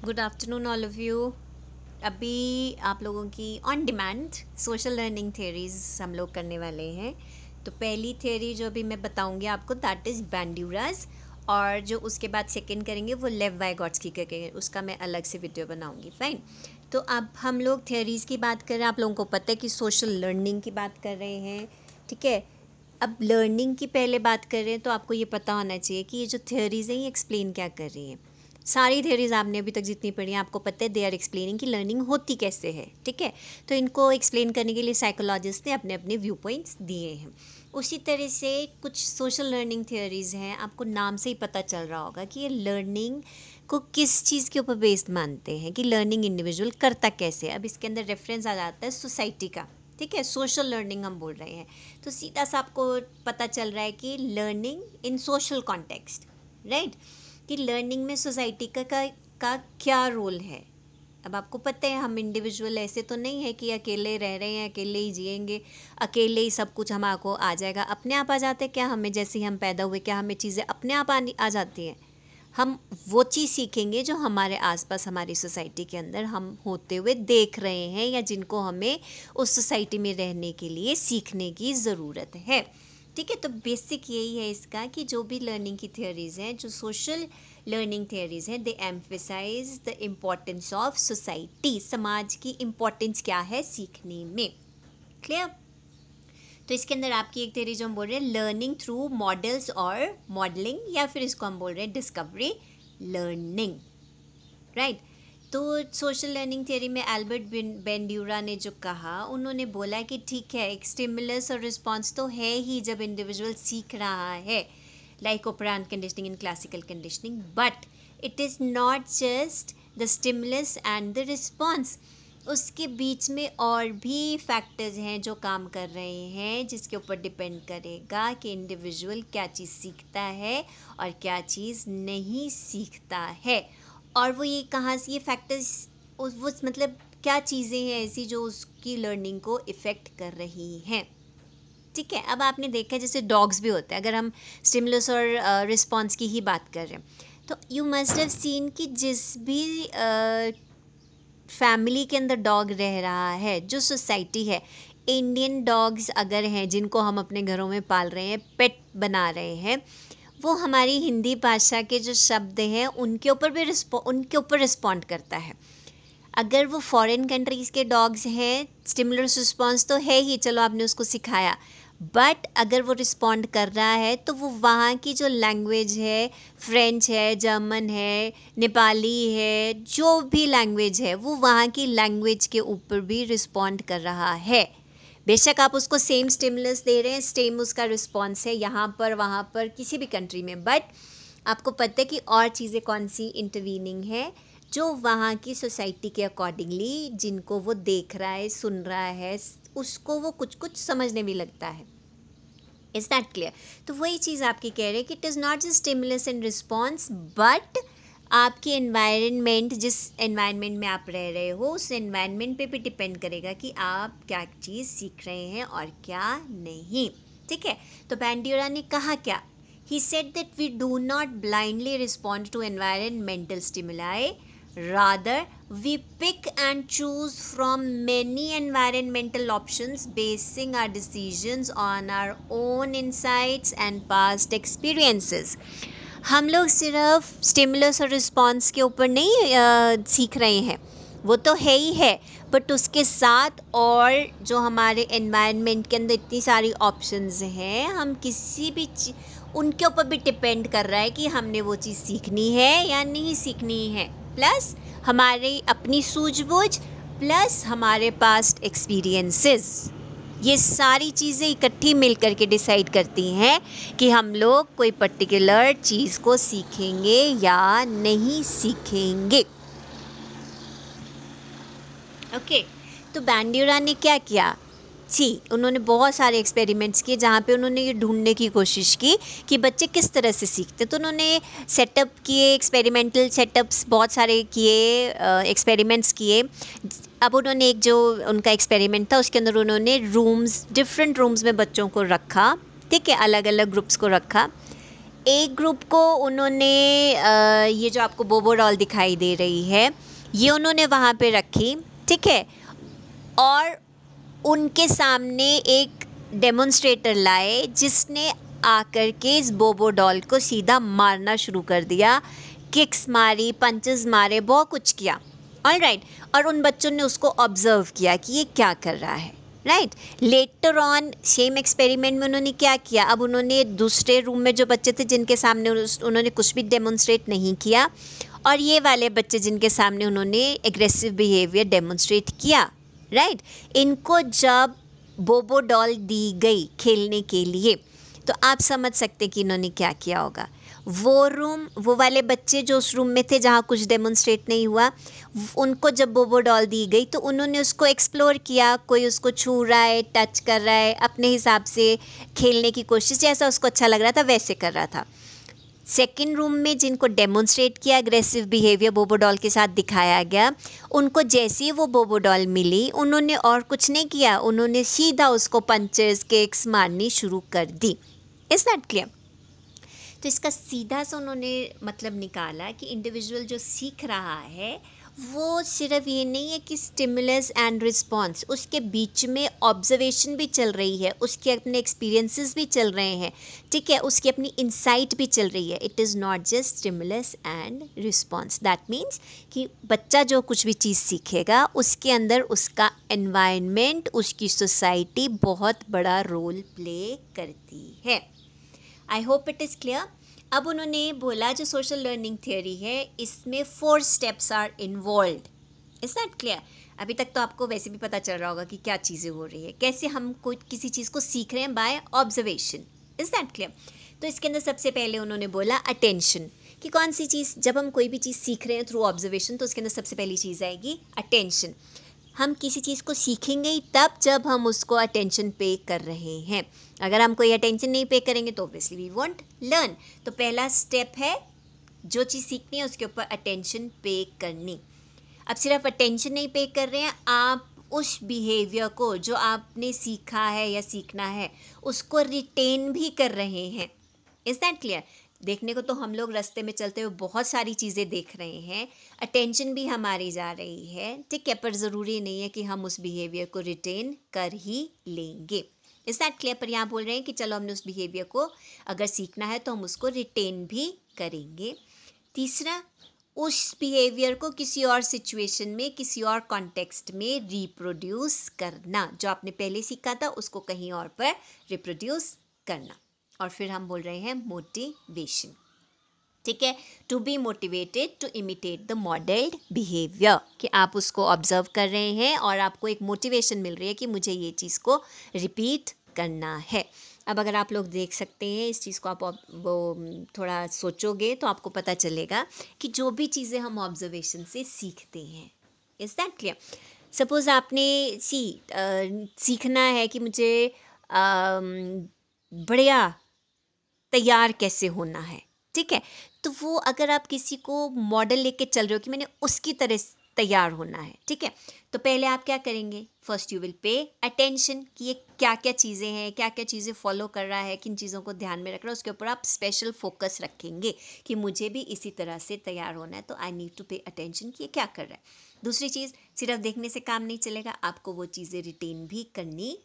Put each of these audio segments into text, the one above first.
Good afternoon all of you. अभी आप लोगों की on demand social learning theories हम लोग करने वाले हैं। तो पहली थ्योरी जो अभी मैं बताऊंगी आपको दैट इज़ बैंड्यूरास, और जो उसके बाद सेकंड करेंगे वो लेव वाइगॉट्स्की करेंगे, उसका मैं अलग से वीडियो बनाऊंगी। फाइन। तो अब हम लोग थ्योरीज़ की बात कर रहे हैं, आप लोगों को पता है कि सोशल लर्निंग की बात कर रहे हैं, ठीक है। अब लर्निंग की पहले बात कर रहे हैं तो आपको ये पता होना चाहिए कि ये जो थ्योरीज़ हैं ये एक्सप्लेन क्या कर रही हैं। सारी थ्योरीज आपने अभी तक जितनी पढ़ी हैं आपको पता है दे आर एक्सप्लेनिंग कि लर्निंग होती कैसे है, ठीक है। तो इनको एक्सप्लेन करने के लिए साइकोलॉजिस्ट ने अपने अपने व्यू पॉइंट्स दिए हैं। उसी तरह से कुछ सोशल लर्निंग थ्योरीज हैं, आपको नाम से ही पता चल रहा होगा कि ये लर्निंग को किस चीज़ के ऊपर बेस्ड मानते हैं, कि लर्निंग इंडिविजुअल करता कैसे। अब इसके अंदर रेफरेंस आ जाता है सोसाइटी का, ठीक है। सोशल लर्निंग हम बोल रहे हैं तो सीधा सा आपको पता चल रहा है कि लर्निंग इन सोशल कॉन्टेक्स्ट, राइट, कि लर्निंग में सोसाइटी का क्या रोल है। अब आपको पता है हम इंडिविजुअल ऐसे तो नहीं है कि अकेले रह रहे हैं, अकेले ही जिएंगे, अकेले ही सब कुछ हमको आ जाएगा, अपने आप आ जाते हैं क्या हमें, जैसे ही हम पैदा हुए क्या हमें चीज़ें अपने आप आ जाती हैं। हम वो चीज़ सीखेंगे जो हमारे आसपास हमारी सोसाइटी के अंदर हम होते हुए देख रहे हैं, या जिनको हमें उस सोसाइटी में रहने के लिए सीखने की ज़रूरत है, ठीक है। तो बेसिक यही है इसका कि जो भी लर्निंग की थ्योरीज़ हैं, जो सोशल लर्निंग थ्योरीज़ हैं, they emphasise the importance of society, समाज की इम्पोर्टेंस क्या है सीखने में। क्लियर। तो इसके अंदर आपकी एक थ्योरी जो हम बोल रहे हैं लर्निंग थ्रू मॉडल्स और मॉडलिंग, या फिर इसको हम बोल रहे हैं डिस्कवरी लर्निंग, राइट। तो सोशल लर्निंग थ्योरी में एल्बर्ट बेंड्यूरा ने जो कहा, उन्होंने बोला कि ठीक है एक स्टिमुलस और रिस्पॉन्स तो है ही जब इंडिविजुअल सीख रहा है, like operant conditioning in classical conditioning, but it is not just the stimulus and the response. उसके बीच में और भी फैक्टर्स हैं जो काम कर रहे हैं, जिसके ऊपर डिपेंड करेगा कि इंडिविजुअल क्या चीज़ सीखता है और क्या चीज़ नहीं सीखता है। और वो ये कहाँ से ये फैक्टर्स, वो मतलब क्या चीज़ें हैं ऐसी जो उसकी लर्निंग को इफ़ेक्ट कर रही हैं, ठीक है। अब आपने देखा जैसे डॉग्स भी होते हैं, अगर हम स्टिमुलस और रिस्पॉन्स की ही बात कर रहे हैं तो यू मस्ट हैव सीन कि जिस भी फैमिली के अंदर डॉग रह रहा है, जो सोसाइटी है, इंडियन डॉग्स अगर हैं जिनको हम अपने घरों में पाल रहे हैं, पेट बना रहे हैं, वो हमारी हिंदी भाषा के जो शब्द हैं उनके ऊपर भी रिस्पॉन्ड करता है। अगर वो फॉरेन कंट्रीज़ के डॉग्स हैं, स्टिमुलस रिस्पॉन्स तो है ही, चलो आपने उसको सिखाया, बट अगर वो रिस्पॉन्ड कर रहा है तो वो वहाँ की जो लैंग्वेज है, फ्रेंच है, जर्मन है, नेपाली है, जो भी लैंग्वेज है, वो वहाँ की लैंग्वेज के ऊपर भी रिस्पॉन्ड कर रहा है। बेशक आप उसको सेम स्टिमुलस दे रहे हैं, सेम उसका रिस्पॉन्स है यहाँ पर वहाँ पर किसी भी कंट्री में, बट आपको पता है कि और चीज़ें कौन सी इंटरवीनिंग है जो वहाँ की सोसाइटी के अकॉर्डिंगली, जिनको वो देख रहा है, सुन रहा है, उसको वो कुछ कुछ समझने भी लगता है। Is that clear? तो वही चीज़ आपकी कह रहे हैं कि it is not just stimulus and response, but आपकी एनवायरनमेंट, जिस एनवायरनमेंट में आप रह रहे हो, उस एनवायरनमेंट पे भी डिपेंड करेगा कि आप क्या चीज़ सीख रहे हैं और क्या नहीं, ठीक है। तो बैंड्यूरा ने कहा क्या, he said that we do not blindly respond to environmental stimuli, rather we pick and choose from many environmental options, basing our decisions on our own insights and past experiences. हम लोग सिर्फ स्टिमुलस और response के ऊपर नहीं सीख रहे हैं, वो तो है ही है, बट उसके साथ और जो हमारे एनवायरनमेंट के अंदर इतनी सारी ऑप्शंस हैं, हम किसी भी उनके ऊपर भी डिपेंड कर रहा है कि हमने वो चीज़ सीखनी है या नहीं सीखनी है, प्लस हमारी अपनी सूझबूझ, प्लस हमारे पास्ट एक्सपीरियंसेस, ये सारी चीज़ें इकट्ठी मिल कर के डिसाइड करती हैं कि हम लोग कोई पर्टिकुलर चीज़ को सीखेंगे या नहीं सीखेंगे। ओके। तो बैंड्यूरा ने क्या किया, उन्होंने बहुत सारे एक्सपेरिमेंट्स किए जहाँ पे उन्होंने ये ढूंढने की कोशिश की कि बच्चे किस तरह से सीखते। तो उन्होंने सेटअप किए, एक्सपेरिमेंटल सेटअप्स बहुत सारे किए, एक्सपेरिमेंट्स किए। अब उन्होंने एक जो उनका एक्सपेरिमेंट था उसके अंदर उन्होंने डिफरेंट रूम्स में बच्चों को रखा, ठीक है, अलग अलग ग्रुप्स को रखा। एक ग्रुप को उन्होंने ये जो आपको बोबो डॉल दिखाई दे रही है ये उन्होंने वहाँ पे रखी, ठीक है, और उनके सामने एक डेमोन्स्ट्रेटर लाए जिसने आकर के इस बोबो डॉल को सीधा मारना शुरू कर दिया, किक्स मारी, पंचेस मारे, बहुत कुछ किया। ऑलराइट, और उन बच्चों ने उसको ऑब्जर्व किया कि ये क्या कर रहा है। Right, later on same experiment में उन्होंने क्या किया, अब उन्होंने दूसरे रूम में जो बच्चे थे जिनके सामने उन्होंने कुछ भी डेमोन्स्ट्रेट नहीं किया, और ये वाले बच्चे जिनके सामने उन्होंने एग्रेसिव बिहेवियर डेमोन्स्ट्रेट किया, राइट, इनको जब बोबो डॉल दी गई खेलने के लिए तो आप समझ सकते कि इन्होंने क्या किया होगा। वो वाले बच्चे जो उस रूम में थे जहाँ कुछ डेमोन्स्ट्रेट नहीं हुआ, उनको जब बोबो डॉल दी गई तो उन्होंने उसको एक्सप्लोर किया, कोई उसको छू रहा है, टच कर रहा है, अपने हिसाब से खेलने की कोशिश, जैसा उसको अच्छा लग रहा था वैसे कर रहा था। सेकेंड रूम में जिनको डेमोन्स्ट्रेट किया एग्रेसिव बिहेवियर बोबो डॉल के साथ दिखाया गया, उनको जैसे ही वो बोबो डॉल मिली उन्होंने और कुछ नहीं किया, उन्होंने सीधा उसको पंचेस किक्स मारनी शुरू कर दी। Is that clear? तो इसका सीधा सा उन्होंने मतलब निकाला कि इंडिविजुअल जो सीख रहा है वो सिर्फ ये नहीं है कि स्टिमुलस एंड रिस्पॉन्स, उसके बीच में ऑब्जर्वेशन भी चल रही है, उसके अपने एक्सपीरियंसेस भी चल रहे हैं, ठीक है, उसकी अपनी इंसाइट भी चल रही है। It is not just stimulus and response. That means कि बच्चा जो कुछ भी चीज़ सीखेगा उसके अंदर उसका एनवायरनमेंट, उसकी सोसाइटी बहुत बड़ा रोल प्ले करती है। I hope it is clear. अब उन्होंने बोला जो सोशल लर्निंग थियोरी है इसमें 4 steps are involve. Is that clear? अभी तक तो आपको वैसे भी पता चल रहा होगा कि क्या चीज़ें हो रही है, कैसे हम कोई किसी चीज़ को सीख रहे हैं by observation. Is that clear? तो इसके अंदर सबसे पहले उन्होंने बोला अटेंशन, कि कौन सी चीज़, जब हम कोई भी चीज़ सीख रहे हैं थ्रू ऑब्जर्वेशन तो उसके अंदर सबसे पहली चीज़ आएगी अटेंशन। हम किसी चीज़ को सीखेंगे ही तब जब हम उसको अटेंशन पे कर रहे हैं। अगर हम कोई अटेंशन नहीं पे करेंगे तो ऑब्वियसली वी वोंट लर्न। तो पहला स्टेप है जो चीज़ सीखनी है उसके ऊपर अटेंशन पे करनी। अब सिर्फ अटेंशन नहीं पे कर रहे हैं, आप उस बिहेवियर को जो आपने सीखा है या सीखना है उसको रिटेन भी कर रहे हैं। Is that clear? देखने को तो हम लोग रास्ते में चलते हुए बहुत सारी चीज़ें देख रहे हैं, अटेंशन भी हमारी जा रही है, ठीक है, पर ज़रूरी नहीं है कि हम उस बिहेवियर को रिटेन कर ही लेंगे। Is that clear? पर यहाँ बोल रहे हैं कि चलो हमने उस बिहेवियर को अगर सीखना है तो हम उसको रिटेन भी करेंगे। तीसरा, उस बिहेवियर को किसी और सिचुएशन में, किसी और कॉन्टेक्स्ट में रिप्रोड्यूस करना, जो आपने पहले सीखा था उसको कहीं और पर रिप्रोड्यूस करना। और फिर हम बोल रहे हैं मोटिवेशन, ठीक है, to be motivated to imitate the modelled behaviour, कि आप उसको ऑब्जर्व कर रहे हैं और आपको एक मोटिवेशन मिल रही है कि मुझे ये चीज़ को रिपीट करना है। अब अगर आप लोग देख सकते हैं इस चीज़ को, आप वो थोड़ा सोचोगे तो आपको पता चलेगा कि जो भी चीज़ें हम ऑब्जर्वेशन से सीखते हैं, इज़ दैट क्लियर? सपोज़ आपने सीखना है कि मुझे बढ़िया तैयार कैसे होना है, ठीक है, तो वो अगर आप किसी को मॉडल लेके चल रहे हो कि मैंने उसकी तरह तैयार होना है, ठीक है, तो पहले आप क्या करेंगे, first you will pay attention कि ये क्या क्या चीज़ें हैं, क्या क्या चीज़ें फॉलो कर रहा है, किन चीज़ों को ध्यान में रख रहा है, उसके ऊपर आप स्पेशल फोकस रखेंगे कि मुझे भी इसी तरह से तैयार होना है, तो I need to pay attention कि ये क्या कर रहा है। दूसरी चीज़, सिर्फ देखने से काम नहीं चलेगा, आपको वो चीज़ें रिटेन भी करनी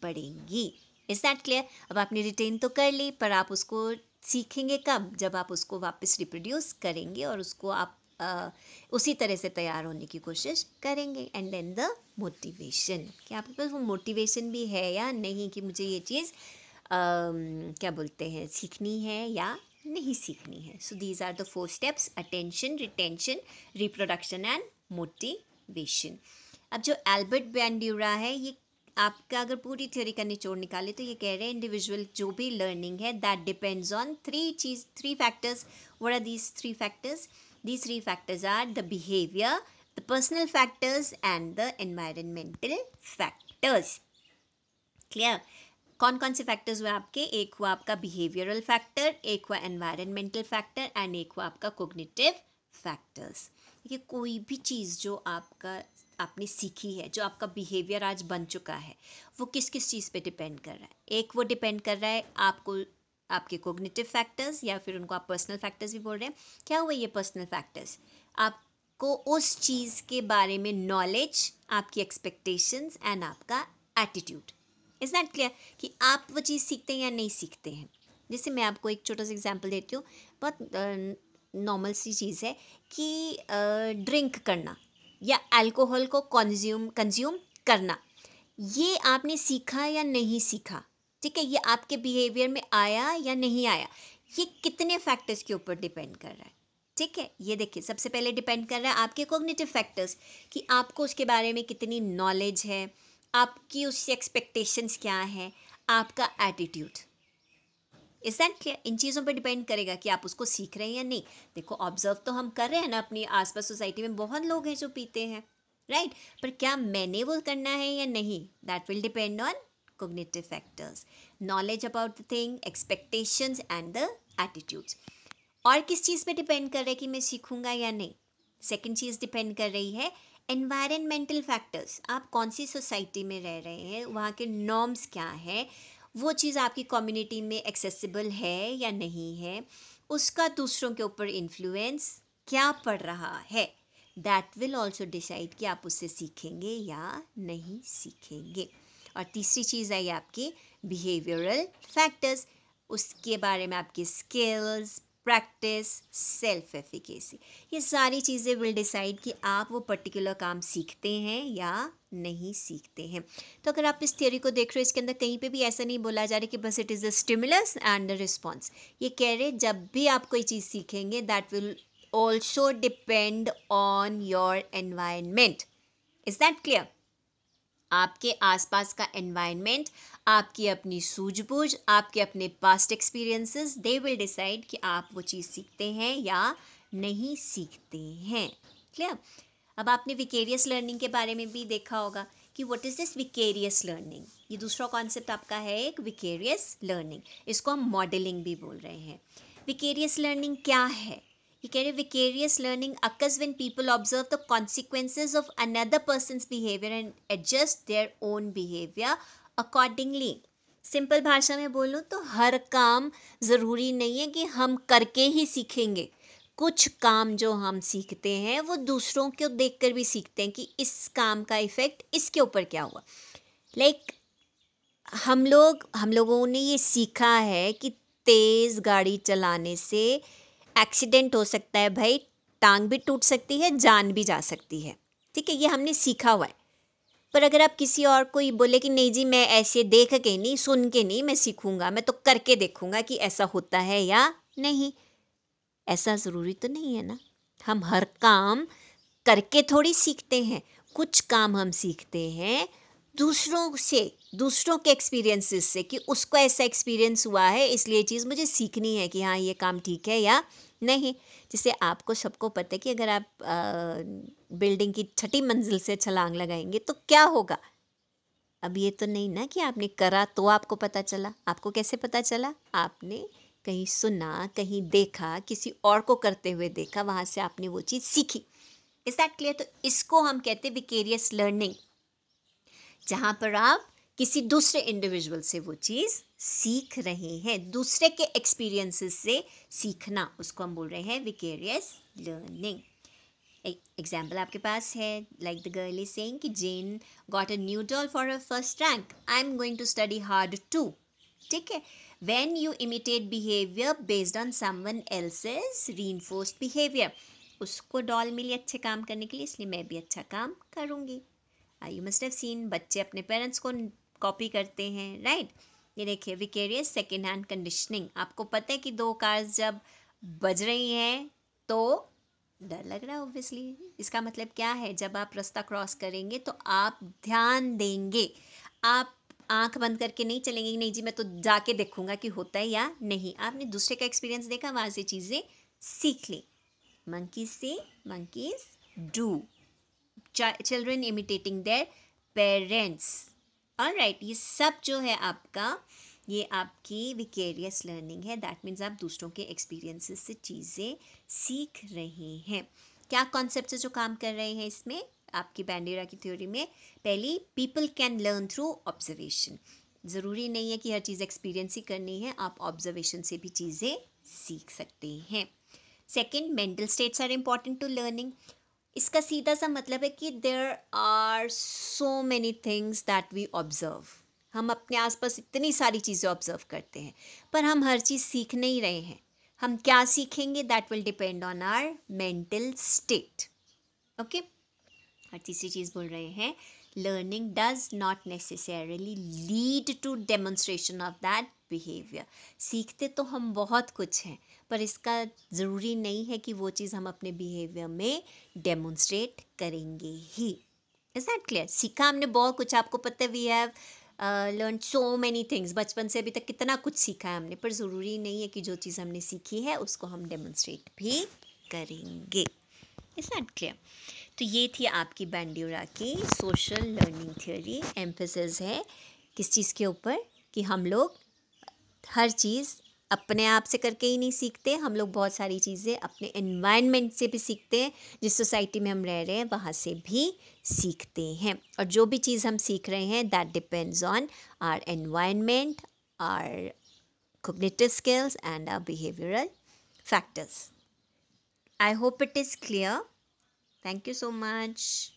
पड़ेंगी। Is that clear? अब आपने रिटेन तो कर ली, पर आप उसको सीखेंगे कब, जब आप उसको वापस रिप्रोड्यूस करेंगे और उसको आप उसी तरह से तैयार होने की कोशिश करेंगे। एंड देन द मोटिवेशन, कि आपके पास वो मोटिवेशन भी है या नहीं कि मुझे ये चीज़ क्या बोलते हैं, सीखनी है या नहीं सीखनी है। So these are the 4 steps: attention, retention, reproduction and motivation. अब जो एल्बर्ट बैंड्यूरा है, ये आपका अगर पूरी थ्योरी का निचोड़ निकाले तो ये कह रहे हैं इंडिविजुअल जो भी लर्निंग है that depends on 3 factors. What are these 3 factors? These 3 factors are the behavior, the personal factors and the environmental factors. Clear? कौन कौन से फैक्टर्स हुए आपके? एक हुआ आपका बिहेवियरल फैक्टर, एक हुआ एनवायरमेंटल फैक्टर एंड एक हुआ आपका कोग्निटिव फैक्टर्स। देखिए, कोई भी चीज़ जो आपने सीखी है, जो आपका बिहेवियर आज बन चुका है, वो किस किस चीज़ पे डिपेंड कर रहा है? एक वो डिपेंड कर रहा है आपको आपके कोग्निटिव फैक्टर्स, या फिर उनको आप पर्सनल फैक्टर्स भी बोल रहे हैं। क्या हुआ ये पर्सनल फैक्टर्स? आपको उस चीज़ के बारे में नॉलेज, आपकी एक्सपेक्टेशंस एंड आपका एटीट्यूड। इज दैट क्लियर कि आप वो चीज़ सीखते हैं या नहीं सीखते हैं? जैसे मैं आपको एक छोटा सा एग्जांपल देती हूँ, बहुत नॉर्मल सी चीज़ है कि ड्रिंक करना या अल्कोहल को कंज्यूम करना, ये आपने सीखा या नहीं सीखा, ठीक है? ये आपके बिहेवियर में आया या नहीं आया, ये कितने फैक्टर्स के ऊपर डिपेंड कर रहा है, ठीक है? ये देखिए, सबसे पहले डिपेंड कर रहा है आपके कॉग्निटिव फैक्टर्स कि आपको उसके बारे में कितनी नॉलेज है, आपकी उससे एक्सपेक्टेशंस क्या है, आपका एटीट्यूड। Is that clear? इन चीज़ों पर डिपेंड करेगा कि आप उसको सीख रहे हैं या नहीं। देखो, ऑब्जर्व तो हम कर रहे हैं ना, अपनी आसपास सोसाइटी में बहुत लोग हैं जो पीते हैं, राइट? पर क्या मैंने वो करना है या नहीं, that will depend on cognitive factors, knowledge about the thing, expectations and the attitudes। और किस चीज़ पे डिपेंड कर रहा है कि मैं सीखूंगा या नहीं? सेकंड चीज़ डिपेंड कर रही है एनवायरमेंटल फैक्टर्स। आप कौन सी सोसाइटी में रह रहे हैं, वहाँ के नॉर्म्स क्या है, वो चीज़ आपकी कम्युनिटी में एक्सेसिबल है या नहीं है, उसका दूसरों के ऊपर इन्फ्लुएंस क्या पड़ रहा है, दैट विल ऑल्सो डिसाइड कि आप उससे सीखेंगे या नहीं सीखेंगे। और तीसरी चीज़ आई आपकी बिहेवियरल फैक्टर्स, उसके बारे में आपकी स्किल्स, प्रैक्टिस, सेल्फ एफिकेसी, ये सारी चीज़ें विल डिसाइड कि आप वो पर्टिकुलर काम सीखते हैं या नहीं सीखते हैं। तो अगर आप इस थ्योरी को देख रहे हो, इसके अंदर कहीं पे भी ऐसा नहीं बोला जा रहा कि बस it is the stimulus and the response. ये कह रहे जब भी आप कोई चीज़ सीखेंगे, that will also depend on your environment. Is that clear? आपके आसपास का एनवायरनमेंट, आपकी अपनी सूझबूझ, आपके अपने past experiences, they will decide कि आप वो चीज़ सीखते हैं या नहीं सीखते हैं। क्लियर? अब आपने विकेरियस लर्निंग के बारे में भी देखा होगा कि what is this vicarious learning. ये दूसरा कॉन्सेप्ट आपका है एक विकेरियस लर्निंग, इसको हम मॉडलिंग भी बोल रहे हैं। विकेरियस लर्निंग क्या है? ये कह रहे vicarious learning occurs when people observe the consequences of another person's behavior and adjust their own behavior accordingly। Simple भाषा में बोलूँ तो हर काम ज़रूरी नहीं है कि हम करके ही सीखेंगे। कुछ काम जो हम सीखते हैं वो दूसरों को देखकर भी सीखते हैं कि इस काम का इफ़ेक्ट इसके ऊपर क्या हुआ। लाइक हम लोगों ने ये सीखा है कि तेज़ गाड़ी चलाने से एक्सीडेंट हो सकता है भाई, टांग भी टूट सकती है, जान भी जा सकती है, ठीक है? ये हमने सीखा हुआ है। पर अगर आप किसी और को ये बोले कि नहीं जी, मैं ऐसे देख के नहीं, सुन के नहीं मैं सीखूंगा, मैं तो करके देखूंगा कि ऐसा होता है या नहीं, ऐसा ज़रूरी तो नहीं है ना। हम हर काम करके थोड़ी सीखते हैं। कुछ काम हम सीखते हैं दूसरों से, दूसरों के एक्सपीरियंसेस से, कि उसको ऐसा एक्सपीरियंस हुआ है इसलिए चीज़ मुझे सीखनी है कि हाँ ये काम ठीक है या नहीं। जैसे आपको सबको पता है कि अगर आप बिल्डिंग की 6ठी मंजिल से छलांग लगाएंगे तो क्या होगा। अब ये तो नहीं ना कि आपने करा तो आपको पता चला। आपको कैसे पता चला? आपने कहीं सुना, कहीं देखा, किसी और को करते हुए देखा, वहाँ से आपने वो चीज़ सीखी। Is that clear? तो इसको हम कहते हैं विकेरियस लर्निंग, जहाँ पर आप किसी दूसरे इंडिविजुअल से वो चीज़ सीख रहे हैं, दूसरे के एक्सपीरियंसेस से सीखना, उसको हम बोल रहे हैं विकेरियस लर्निंग। एग्जाम्पल आपके पास है, like the girl is saying कि Jane got a new doll for her first rank, I am going to study hard too. ठीक है? When you imitate behaviour based on someone else's reinforced behaviour, उसको doll मिली अच्छे काम करने के लिए, इसलिए मैं भी अच्छा काम करूँगी। यू मस्ट हैव सीन, बच्चे अपने पेरेंट्स को कॉपी करते हैं, राइट? ये देखिए विकेरियस सेकेंड हैंड कंडीशनिंग। आपको पता है कि 2 कार्स जब बज रही हैं तो डर लग रहा है ऑब्वियसली। इसका मतलब क्या है? जब आप रास्ता क्रॉस करेंगे तो आप ध्यान देंगे, आप आंख बंद करके नहीं चलेंगे कि नहीं जी मैं तो जाके देखूंगा कि होता है या नहीं। आपने दूसरे का एक्सपीरियंस देखा, वहाँ से चीज़ें सीख ली। मंकीज से monkeys do, children imitating their parents. Alright, ये सब जो है आपका, ये आपकी विकेरियस लर्निंग है। दैट मीन्स आप दूसरों के एक्सपीरियंसेस से चीज़ें सीख रहे हैं। क्या कॉन्सेप्ट जो काम कर रहे हैं इसमें आपकी बैंडेरा की थ्योरी में? पहली, people can learn through observation. ज़रूरी नहीं है कि हर चीज़ एक्सपीरियंस ही करनी है, आप ऑब्जर्वेशन से भी चीज़ें सीख सकते हैं। Second, mental states are important to learning. इसका सीधा सा मतलब है कि there are so many things that we observe. हम अपने आसपास इतनी सारी चीज़ें ऑब्जर्व करते हैं, पर हम हर चीज़ सीख नहीं रहे हैं। हम क्या सीखेंगे, that will depend on our mental state. Okay, और तीसरी चीज़ बोल रहे हैं, learning does not necessarily lead to demonstration of that behaviour. सीखते तो हम बहुत कुछ हैं, पर इसका ज़रूरी नहीं है कि वो चीज़ हम अपने बिहेवियर में डेमोन्स्ट्रेट करेंगे ही। Is that clear? सीखा हमने बहुत कुछ, आपको पता है we have learn so many things. बचपन से अभी तक कितना कुछ सीखा है हमने, पर ज़रूरी नहीं है कि जो चीज़ हमने सीखी है उसको हम डेमोन्स्ट्रेट भी करेंगे। Is that clear? तो ये थी आपकी बैंड्यूरा की सोशल लर्निंग थ्योरी। एम्फेसिस है किस चीज़ के ऊपर, कि हम लोग हर चीज़ अपने आप से करके ही नहीं सीखते, हम लोग बहुत सारी चीज़ें अपने एनवायरनमेंट से भी सीखते हैं, जिस सोसाइटी में हम रह रहे हैं वहाँ से भी सीखते हैं। और जो भी चीज़ हम सीख रहे हैं that depends on our environment, our cognitive skills and our behavioral factors. I hope it is clear. Thank you so much.